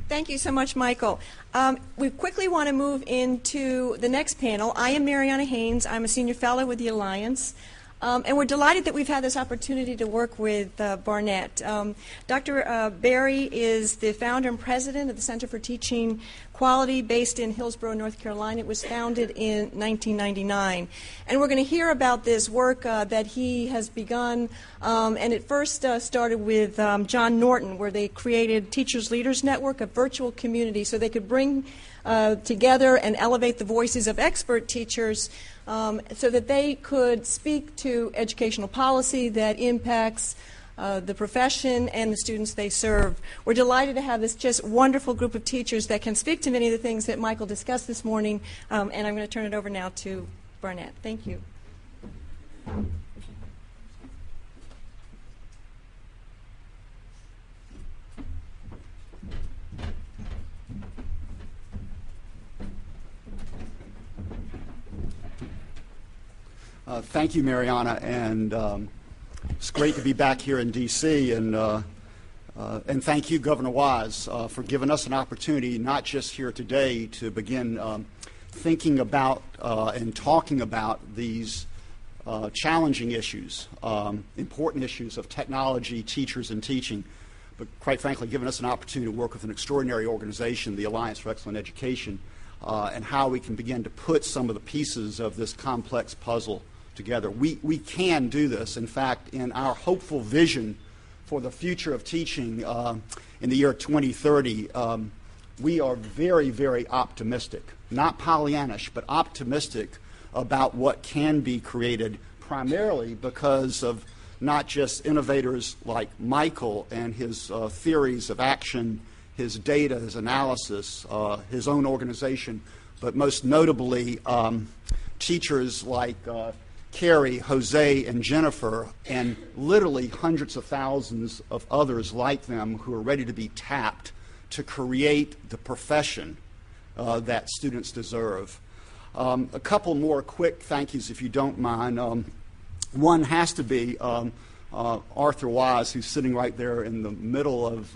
Thank you so much, Michael. We quickly want to move into the next panel. I am Mariana Haynes. I'm a senior fellow with the Alliance. And we're delighted that we've had this opportunity to work with Barnett. Dr. Berry is the founder and president of the Center for Teaching Quality based in Hillsborough, North Carolina. It was founded in 1999. And we're going to hear about this work that he has begun. And it first started with John Norton, where they created Teachers Leaders Network, a virtual community, so they could bring together and elevate the voices of expert teachers so that they could speak to educational policy that impacts the profession and the students they serve. We're delighted to have this just wonderful group of teachers that can speak to many of the things that Michael discussed this morning, and I'm going to turn it over now to Barnett. Thank you. Thank you, Mariana, and it's great to be back here in D.C. And thank you, Governor Wise, for giving us an opportunity, not just here today, to begin thinking about and talking about these challenging issues, important issues of technology, teachers, and teaching, but quite frankly, giving us an opportunity to work with an extraordinary organization, the Alliance for Excellent Education, and how we can begin to put some of the pieces of this complex puzzle together. We can do this. In fact, in our hopeful vision for the future of teaching in the year 2030, we are very, very optimistic, not Pollyannish, but optimistic about what can be created, primarily because of not just innovators like Michael and his theories of action, his data, his analysis, his own organization, but most notably teachers like Carrie, Jose, and Jennifer, and literally hundreds of thousands of others like them who are ready to be tapped to create the profession that students deserve. A couple more quick thank yous, if you don't mind. One has to be Arthur Wise, who's sitting right there in the middle of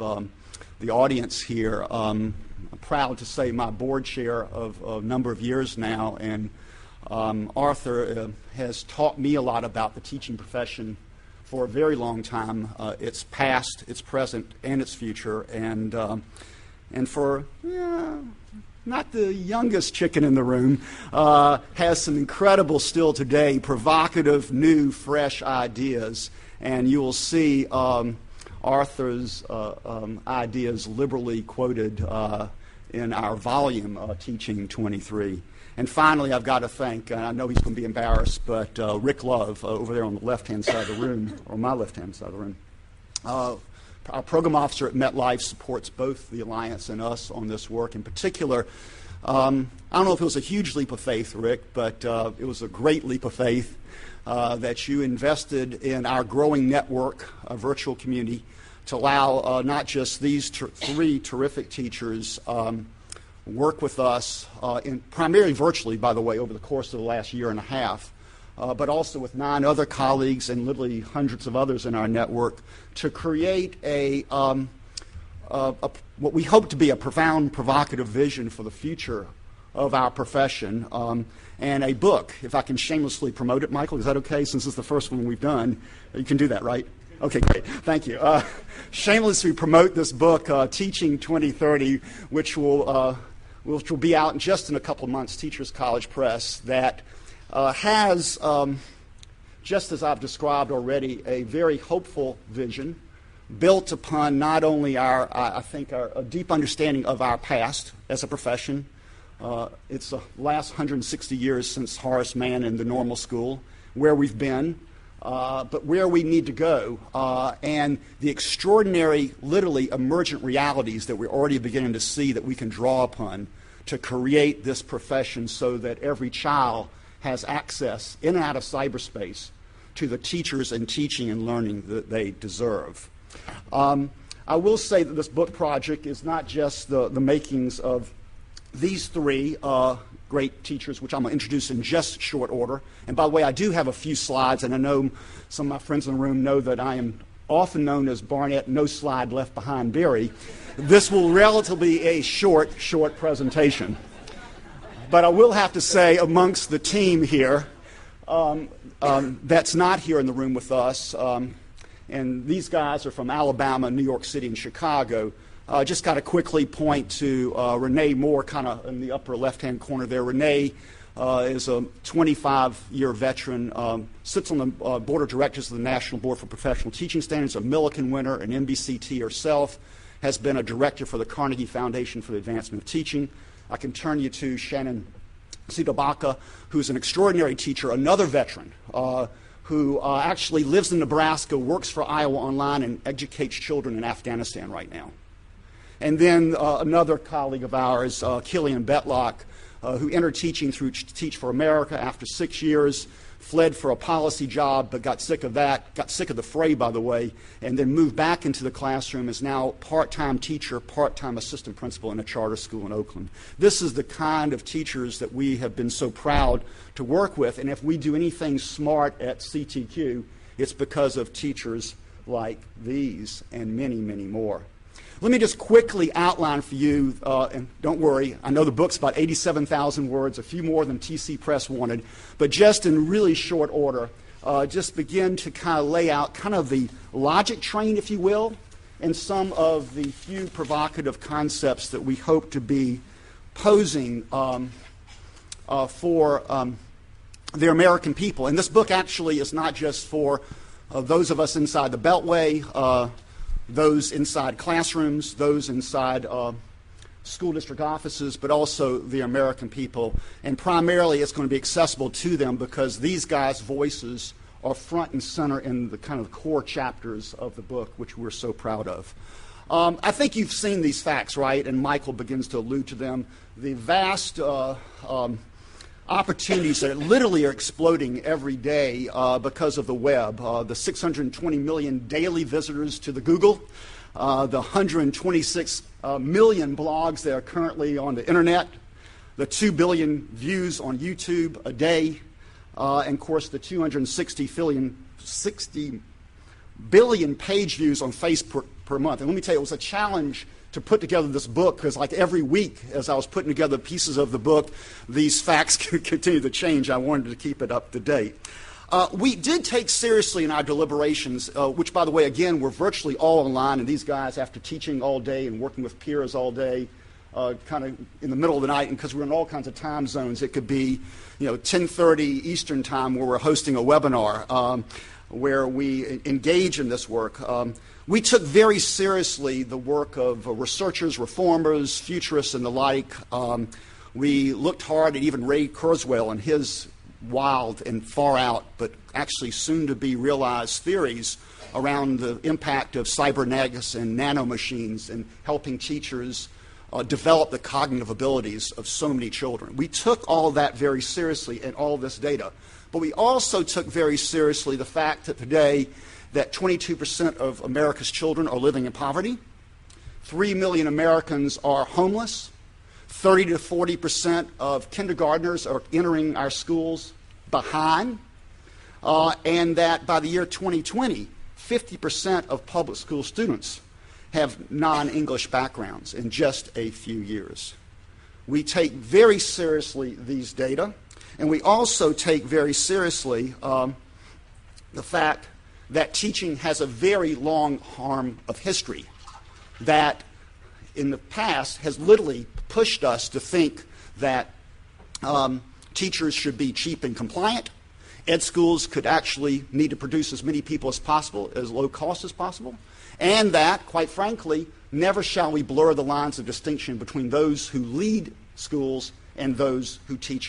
the audience here. I'm proud to say my board chair of a number of years now, and Arthur has taught me a lot about the teaching profession for a very long time, its past, its present, and its future, and for not the youngest chicken in the room, has some incredible, still today, provocative, new, fresh ideas, and you will see Arthur's ideas liberally quoted in our volume, Teaching 23. And finally, I've got to thank, I know he's going to be embarrassed, but Rick Love over there on the left-hand side of the room, or my left-hand side of the room. Our program officer at MetLife supports both the Alliance and us on this work. In particular, I don't know if it was a huge leap of faith, Rick, but it was a great leap of faith that you invested in our growing network, a virtual community, to allow not just these three terrific teachers work with us, primarily virtually, by the way, over the course of the last year and a half, but also with 9 other colleagues and literally hundreds of others in our network to create what we hope to be a profound, provocative vision for the future of our profession, and a book. If I can shamelessly promote it, Michael, is that okay? Since it's the first one we've done, you can do that, right? Okay, great. Thank you. Shamelessly promote this book, Teaching 2030, which will be out just in a couple of months, Teachers College Press, that has, just as I've described already, a very hopeful vision built upon not only I think a deep understanding of our past as a profession. It's the last 160 years since Horace Mann and the normal school, where we've been, but where we need to go, and the extraordinary, literally emergent realities that we're already beginning to see that we can draw upon to create this profession so that every child has access in and out of cyberspace to the teachers and teaching and learning that they deserve. I will say that this book project is not just the makings of these three great teachers, which I'm going to introduce in just short order. And by the way, I do have a few slides, and I know some of my friends in the room know that I am often known as Barnett No Slide Left Behind Barry, this will relatively be a short presentation. But I will have to say, amongst the team here, that's not here in the room with us, and these guys are from Alabama, New York City, and Chicago. Just got to quickly point to Renee Moore, kind of in the upper left-hand corner there. Renee is a 25-year veteran, sits on the board of directors of the National Board for Professional Teaching Standards, a Millikan winner, an MBCT herself, has been a director for the Carnegie Foundation for the Advancement of Teaching. I can turn you to Shannon Sidobaka, who's an extraordinary teacher, another veteran, who actually lives in Nebraska, works for Iowa Online, and educates children in Afghanistan right now. And then another colleague of ours, Killian Betlock, who entered teaching through Teach for America after 6 years, fled for a policy job, but got sick of that, got sick of the fray, by the way, and then moved back into the classroom, is now part-time teacher, part-time assistant principal in a charter school in Oakland. This is the kind of teachers that we have been so proud to work with, and if we do anything smart at CTQ, it's because of teachers like these and many, many more. Let me just quickly outline for you, and don't worry, I know the book's about 87,000 words, a few more than TC Press wanted, but just in really short order, just begin to kind of lay out kind of the logic train, if you will, and some of the few provocative concepts that we hope to be posing for the American people. And this book actually is not just for those of us inside the Beltway, those inside classrooms, those inside school district offices, but also the American people. And primarily it's going to be accessible to them because these guys' voices are front and center in the kind of core chapters of the book, which we're so proud of. I think you've seen these facts, right? And Michael begins to allude to them. The vast opportunities that literally are exploding every day because of the web. The 620 million daily visitors to the Google, the 126 million blogs that are currently on the internet, the 2 billion views on YouTube a day, and of course the 260 billion page views on Facebook per month. And let me tell you, it was a challenge to put together this book, because like every week as I was putting together pieces of the book, these facts continue to change. I wanted to keep it up to date. We did take seriously in our deliberations, which by the way, again, were virtually all online, and these guys, after teaching all day and working with peers all day, kind of in the middle of the night, and because we're in all kinds of time zones, it could be 10:30 Eastern time where we're hosting a webinar where we engage in this work. We took very seriously the work of researchers, reformers, futurists, and the like. We looked hard at even Ray Kurzweil and his wild and far out, but actually soon to be realized theories around the impact of cybernetics and nanomachines and helping teachers develop the cognitive abilities of so many children. We took all that very seriously and all this data. But we also took very seriously the fact that today that 22% of America's children are living in poverty, 3 million Americans are homeless, 30 to 40% of kindergartners are entering our schools behind, and that by the year 2020, 50% of public school students have non-English backgrounds in just a few years. We take very seriously these data, and we also take very seriously the fact that teaching has a very long arm of history that in the past has literally pushed us to think that teachers should be cheap and compliant. Ed schools could actually need to produce as many people as possible, as low cost as possible, and that, quite frankly, never shall we blur the lines of distinction between those who lead schools and those who teach in